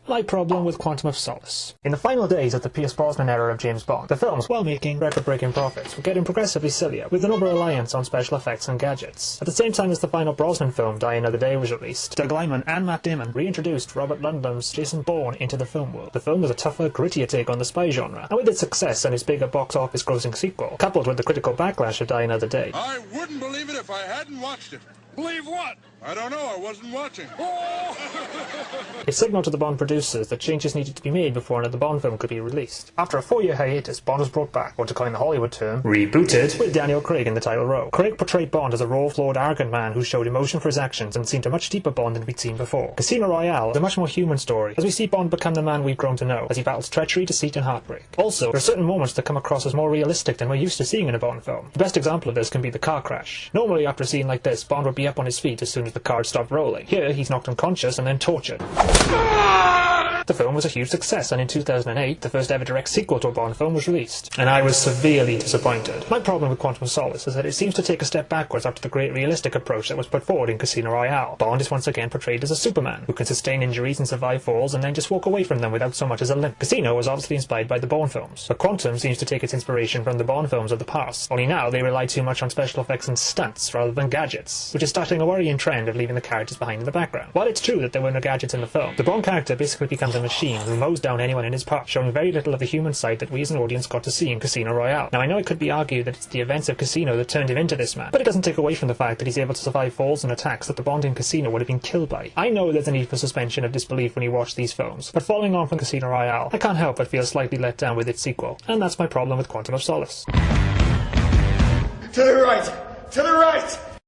My problem with Quantum of Solace. In the final days of the Pierce Brosnan era of James Bond, the films, while making record-breaking profits, were getting progressively sillier, with an over-reliance on special effects and gadgets. At the same time as the final Brosnan film, Die Another Day, was released, Doug Liman and Matt Damon reintroduced Robert Ludlum's Jason Bourne into the film world. The film was a tougher, grittier take on the spy genre, and with its success and its bigger box office grossing sequel, coupled with the critical backlash of Die Another Day, I wouldn't believe it if I hadn't watched it. Believe what? I don't know, I wasn't watching. it signaled to the Bond producers that changes needed to be made before another Bond film could be released. After a 4-year hiatus, Bond was brought back, or to coin the Hollywood term, rebooted, with Daniel Craig in the title role. Craig portrayed Bond as a raw, flawed, arrogant man who showed emotion for his actions and seemed a much deeper Bond than we'd seen before. Casino Royale is a much more human story, as we see Bond become the man we've grown to know, as he battles treachery, deceit and heartbreak. Also, there are certain moments that come across as more realistic than we're used to seeing in a Bond film. The best example of this can be the car crash. Normally, after a scene like this, Bond would be up on his feet as soon as the car stopped rolling. Here, he's knocked unconscious and then tortured. The film was a huge success, and in 2008, the first ever direct sequel to a Bond film was released, and I was severely disappointed. My problem with Quantum of Solace is that it seems to take a step backwards after the great realistic approach that was put forward in Casino Royale. Bond is once again portrayed as a Superman, who can sustain injuries and survive falls and then just walk away from them without so much as a limp. Casino was obviously inspired by the Bourne films, but Quantum seems to take its inspiration from the Bond films of the past, only now they rely too much on special effects and stunts rather than gadgets, which is starting a worrying trend of leaving the characters behind in the background. While it's true that there were no gadgets in the film, the Bond character basically becomes a machine who mows down anyone in his path, showing very little of the human side that we as an audience got to see in Casino Royale. Now I know it could be argued that it's the events of Casino that turned him into this man, but it doesn't take away from the fact that he's able to survive falls and attacks that the Bond in Casino would have been killed by. I know there's a need for suspension of disbelief when you watch these films, but following on from Casino Royale, I can't help but feel slightly let down with its sequel, and that's my problem with Quantum of Solace. To the right! To the right!